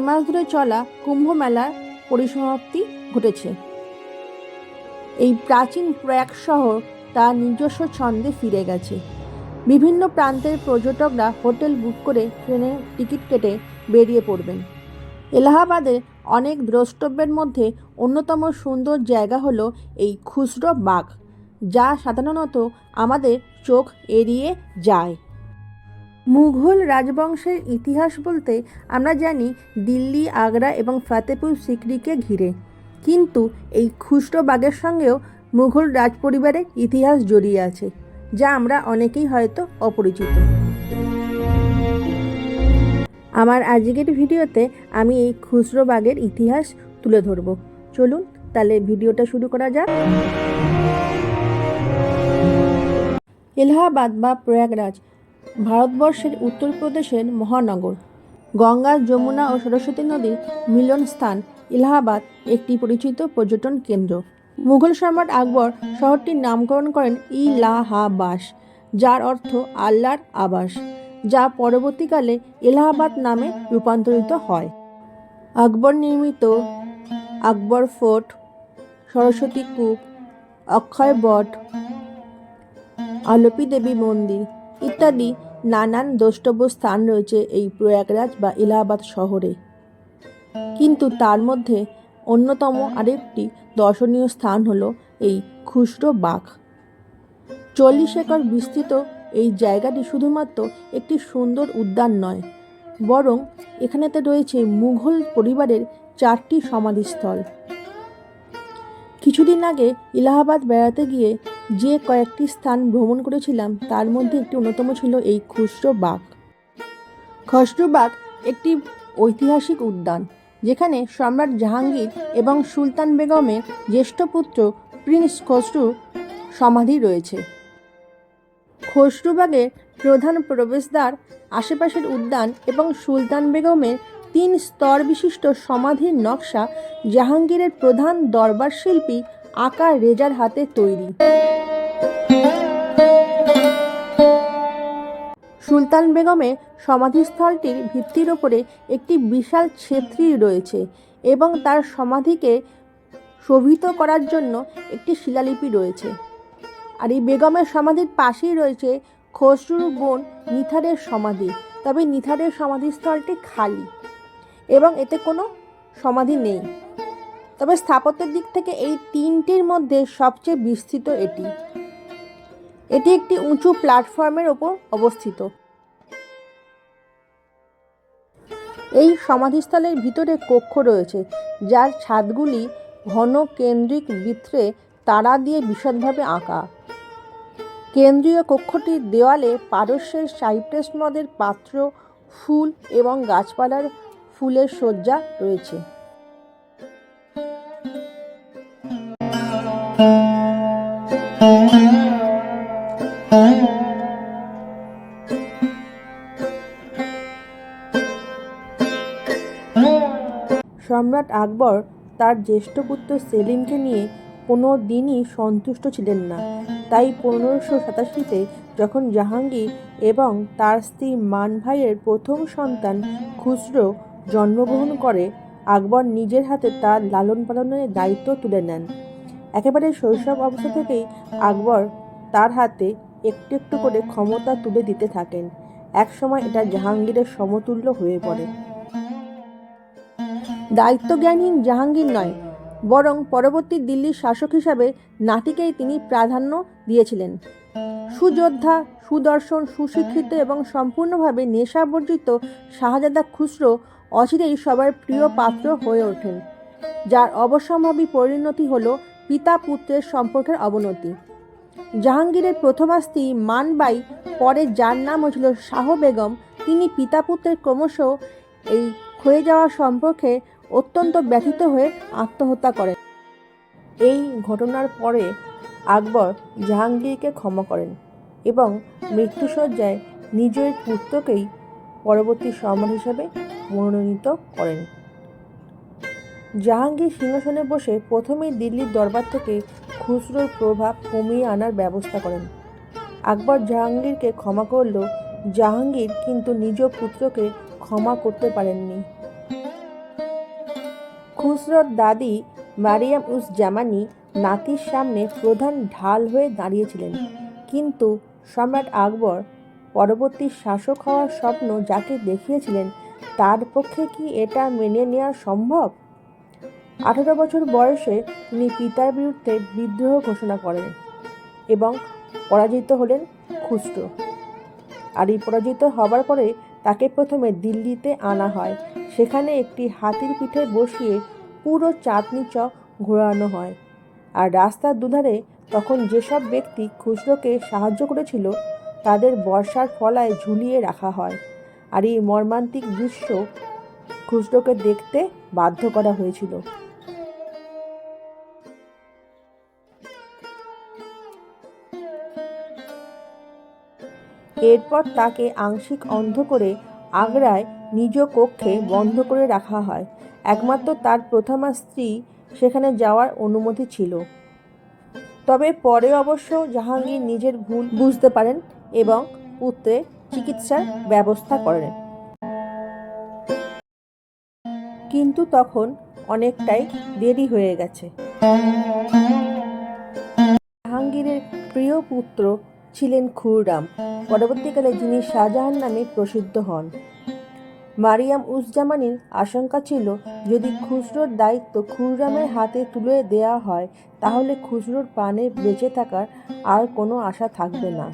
মাস ধরে চলা কুম্ভ মেলার পরিসমাপ্তি ঘটেছে। এই প্রাচীন প্রয়াগ শহর তার নিজস্ব ছন্দে ফিরে গেছে। বিভিন্ন প্রান্তের পর্যটকরা হোটেল বুক করে ট্রেনের টিকিট কেটে বেরিয়ে পড়বেন। এলাহাবাদের অনেক দ্রষ্টব্যের মধ্যে অন্যতম সুন্দর জায়গা হলো এই খুসরো বাগ, যা সাধারণত আমাদের চোখ এড়িয়ে যায়। মুঘল রাজবংশের ইতিহাস বলতে আমরা জানি দিল্লি, আগ্রা এবং ফতেপুর সিক্রিকে ঘিরে, কিন্তু এই খুসরো বাগের সঙ্গেও মুঘল রাজপরিবারের ইতিহাস জড়িয়ে আছে, যা আমরা অনেকেই হয়তো অপরিচিত। আমার আজকের ভিডিওতে আমি এই খুসরো বাগের ইতিহাস তুলে ধরব। চলুন তাহলে ভিডিওটা শুরু করা যাক। এলাহাবাদ বা প্রয়াগরাজ ভারতবর্ষের উত্তরপ্রদেশের মহানগর। গঙ্গা, যমুনা ও সরস্বতী নদীর মিলন স্থান এলাহাবাদ একটি পরিচিত পর্যটন কেন্দ্র। মুঘল সম্রাট আকবর শহরটির নামকরণ করেন ইলাহাবাস, যার অর্থ আল্লাহর আবাস, যা পরবর্তীকালে এলাহাবাদ নামে রূপান্তরিত হয়। আকবর নির্মিত আকবর ফোর্ট, সরস্বতী কূপ, অক্ষয় বট, আলোপি দেবী মন্দির ইত্যাদি নানান দ্রষ্টব্য স্থান রয়েছে এই প্রয়াগরাজ বা এলাহাবাদ শহরে। কিন্তু তার মধ্যে অন্যতম আরেকটি দর্শনীয় স্থান হলো এই খুসরো বাগ। 40 একর বিস্তৃত এই জায়গাটি শুধুমাত্র একটি সুন্দর উদ্যান নয়, বরং এখানেতে রয়েছে মুঘল পরিবারের 4টি সমাধিস্থল। কিছুদিন আগে এলাহাবাদ বেড়াতে গিয়ে যে কয়েকটি স্থান ভ্রমণ করেছিলাম, তার মধ্যে একটি অন্যতম ছিল এই খুসরো বাগ। খুসরো বাগ একটি ঐতিহাসিক উদ্যান, যেখানে সম্রাট জাহাঙ্গীর এবং সুলতান বেগমের জ্যেষ্ঠ পুত্র প্রিন্স খসরুর সমাধি রয়েছে। খুসরো বাগের প্রধান প্রবেশদ্বার, আশেপাশের উদ্যান এবং সুলতান বেগমের 3 স্তর বিশিষ্ট সমাধির নকশা জাহাঙ্গীরের প্রধান দরবার শিল্পী আকা রেজার হাতে তৈরি। সুলতান বেগমের সমাধিস্থলটির ভিত্তির ওপরে একটি বিশাল ছেত্রী রয়েছে এবং তার সমাধিকে শোভিত করার জন্য একটি শিলালিপি রয়েছে। আর এই বেগমের সমাধির পাশেই রয়েছে খসরুর বোন নিথারের সমাধি, তবে নিথারের সমাধিস্থলটি খালি এবং এতে কোনো সমাধি নেই। তবে স্থাপত্যের দিক থেকে এই 3টির মধ্যে সবচেয়ে বিস্তৃত এটি। এটি একটি উঁচু প্ল্যাটফর্মের ওপর অবস্থিত। এই সমাধিস্থলের ভিতরে কক্ষ রয়েছে, যার ছাদগুলি ঘন কেন্দ্রিক বৃত্তে তারা দিয়ে বিশদভাবে আঁকা। কেন্দ্রীয় কক্ষটির দেওয়ালে পারস্যের সাইপ্রাস মদের পাত্র, ফুল এবং গাছপালার ফুলের সজ্জা রয়েছে। সম্রাট আকবর তার জ্যেষ্ঠ পুত্র সেলিমকে নিয়ে কোনো দিনই সন্তুষ্ট ছিলেন না। তাই 1587-তে যখন জাহাঙ্গীর এবং তার স্ত্রী মান ভাইয়ের প্রথম সন্তান খুসরো জন্মগ্রহণ করে, আকবর নিজের হাতে তার লালন পালনের দায়িত্ব তুলে নেন। একেবারে শৈশব অবস্থা থেকেই আকবর তার হাতে একটু একটু করে ক্ষমতা তুলে দিতে থাকেন। একসময় এটা জাহাঙ্গীরের সমতুল্য হয়ে পড়ে। দায়িত্বজ্ঞানহীন জাহাঙ্গীর নয়, বরং পরবর্তী দিল্লির শাসক হিসাবে নাতিকেই তিনি প্রাধান্য দিয়েছিলেন। সুযোদ্ধা, সুদর্শন, সুশিক্ষিত এবং সম্পূর্ণভাবে নেশাবর্জিত শাহজাদা খুসরো অচিরেই সবার প্রিয় পাত্র হয়ে ওঠেন, যার অবশ্যম্ভাবী পরিণতি হল পিতা পুত্রের সম্পর্কের অবনতি। জাহাঙ্গীরের প্রথমা স্ত্রী মানবাই, পরে যার নাম হয়েছিল শাহ বেগম, তিনি পিতা পুত্রের ক্রমশ এই ক্ষয়ে যাওয়া সম্পর্কে অত্যন্ত ব্যথিত হয়ে আত্মহত্যা করেন। এই ঘটনার পরে আকবর জাহাঙ্গীরকে ক্ষমা করেন এবং মৃত্যুশয্যায় নিজের পুত্রকেই পরবর্তী সম্রাট হিসেবে মনোনীত করেন। জাহাঙ্গীর সিংহাসনে বসে প্রথমেই দিল্লির দরবার থেকে খুসরোর প্রভাব কমিয়ে আনার ব্যবস্থা করেন। আকবর জাহাঙ্গীরকে ক্ষমা করলেও জাহাঙ্গীর কিন্তু নিজ পুত্রকে ক্ষমা করতে পারেননি। খুসরোর দাদি মারিয়াম উজ জামানি নাতির সামনে প্রধান ঢাল হয়ে দাঁড়িয়েছিলেন, কিন্তু সম্রাট আকবর পরবর্তী শাসক হওয়ার স্বপ্ন যাকে দেখিয়েছিলেন তার পক্ষে কি এটা মেনে নেওয়া সম্ভব? 18 বছর বয়সে তিনি পিতার বিরুদ্ধে বিদ্রোহ ঘোষণা করেন এবং পরাজিত হলেন খুসরো। আর এই পরাজিত হবার পরে তাকে প্রথমে দিল্লিতে আনা হয়। সেখানে একটি হাতির পিঠে বসিয়ে পুরো চাঁদনি চক ঘোরানো হয়। আর রাস্তার দুধারে তখন যেসব ব্যক্তি খুসরোকে সাহায্য করেছিল তাদের বর্ষার ফলায় ঝুলিয়ে রাখা হয়। আর এই মর্মান্তিক দৃশ্য খুসরোকে দেখতে বাধ্য করা হয়েছিল। এরপর তাকে আংশিক অন্ধ করে আগ্রায় নিজ কক্ষে বন্ধ করে রাখা হয়। একমাত্র তার প্রথমা স্ত্রী সেখানে যাওয়ার অনুমতি ছিল। তবে পরে অবশ্য জাহাঙ্গীর নিজের ভুল বুঝতে পারেন এবং পুত্রের চিকিৎসার ব্যবস্থা করেন, কিন্তু তখন অনেকটাই দেরি হয়ে গেছে। জাহাঙ্গীরের প্রিয় পুত্র ছিলেন খুররাম, পরবর্তীকালে যিনি শাহজাহান নামে প্রসিদ্ধ হন। মারিয়াম উজ জামানির আশঙ্কা ছিল যদি খুসরোর দায়িত্ব খুররামের হাতে তুলে দেওয়া হয় তাহলে খুসরোর প্রাণে বেঁচে থাকার আর কোনো আশা থাকবে না।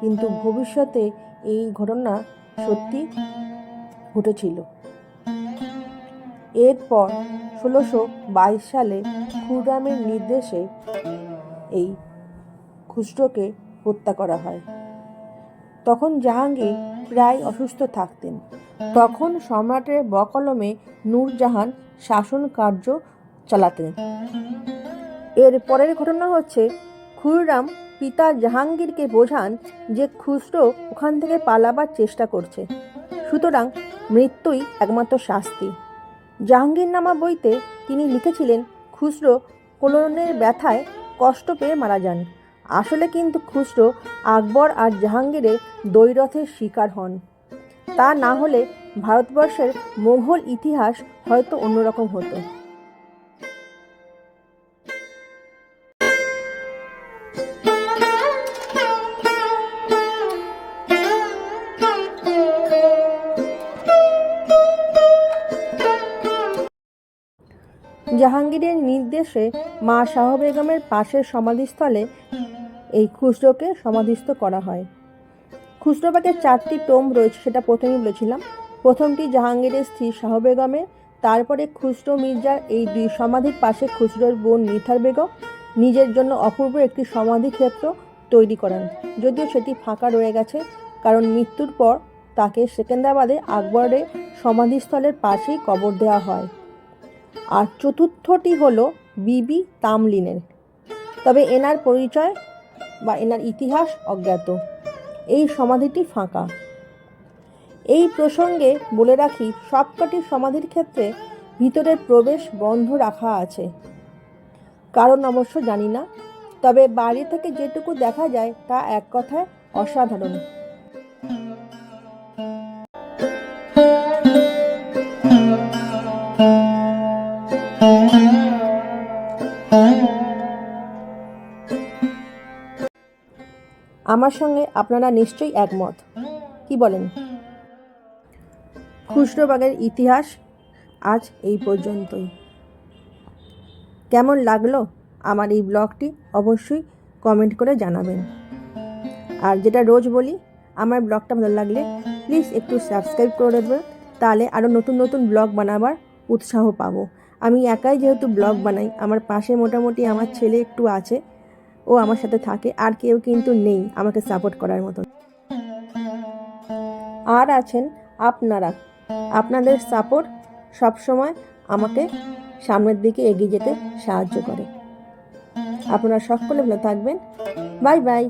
কিন্তু ভবিষ্যতে এই ঘটনা সত্যি ঘটেছিল। এরপর 1622 সালে খুররামের নির্দেশে এই খুসরোকে হত্যা করা হয়। তখন জাহাঙ্গীর প্রায় অসুস্থ থাকতেন। তখন সম্রাটের বকলমে নূরজাহান শাসন কার্য চালাতেন। এর পরের ঘটনা হচ্ছে খুররাম পিতা জাহাঙ্গীরকে বোঝান যে খুসরো ওখান থেকে পালাবার চেষ্টা করছে, সুতরাং মৃত্যুই একমাত্র শাস্তি। জাহাঙ্গীরনামা বইতে তিনি লিখেছিলেন খুসরো কোলনের ব্যথায় কষ্ট পেয়ে মারা যান। আসলে কিন্তু খুসরো আকবর আর জাহাঙ্গীরের দ্বৈরথের শিকার হন। তা না হলে ভারতবর্ষের মোঘল ইতিহাস হয়তো অন্যরকম হতো। জাহাঙ্গীরের নির্দেশে মা শাহ বেগমের পাশের সমাধিস্থলে এই খুসরোকে সমাধিস্থ করা হয়। খুসরোবাগের 4টি টোম্ব রয়েছে, সেটা প্রথমেই বলেছিলাম। প্রথমটি জাহাঙ্গীরের স্ত্রী শাহ বেগমের, তারপরে খুসরো মির্জার এই 2 সমাধির পাশে খুসরোর বোন নিথার বেগম নিজের জন্য অপূর্ব একটি সমাধি ক্ষেত্র তৈরি করেন, যদিও সেটি ফাঁকা রয়ে গেছে কারণ মৃত্যুর পর তাকে সেকেন্দ্রাবাদে আকবরের সমাধিস্থলের পাশেই কবর দেওয়া হয়। আর চতুর্থটি হলো বিবি তামলিনের, তবে এনার পরিচয় বা এনার ইতিহাস অজ্ঞাত। এই সমাধিটি ফাঁকা। এই প্রসঙ্গে বলে রাখি, সবকটি সমাধির ক্ষেত্রে ভিতরের প্রবেশ বন্ধ রাখা আছে, কারণ অবশ্য জানি না, তবে বাইরে থেকে যেটুকু দেখা যায় তা এক কথায় অসাধারণ। আমার সঙ্গে আপনারা নিশ্চয়ই একমত, কি বলেন? খুসরোবাগের ইতিহাস আজ এই পর্যন্তই। কেমন লাগলো আমার এই ব্লগটি অবশ্যই কমেন্ট করে জানাবেন। আর যেটা রোজ বলি, আমার ব্লগটা ভালো লাগলে প্লিজ একটু সাবস্ক্রাইব করে দেবেন, তাহলে আরও নতুন নতুন ব্লগ বানাবার উৎসাহ পাবো। আমি একাই যেহেতু ব্লগ বানাই, আমার পাশে মোটামুটি আমার ছেলে একটু আছে, ও আমার সাথে থাকে, আর কেউ কিন্তু নেই আমাকে সাপোর্ট করার মতন। আর আছেন আপনারা, আপনাদের সাপোর্ট সবসময় আমাকে সামনের দিকে এগিয়ে যেতে সাহায্য করে। আপনারা সকলে ভালো থাকবেন। Bye bye.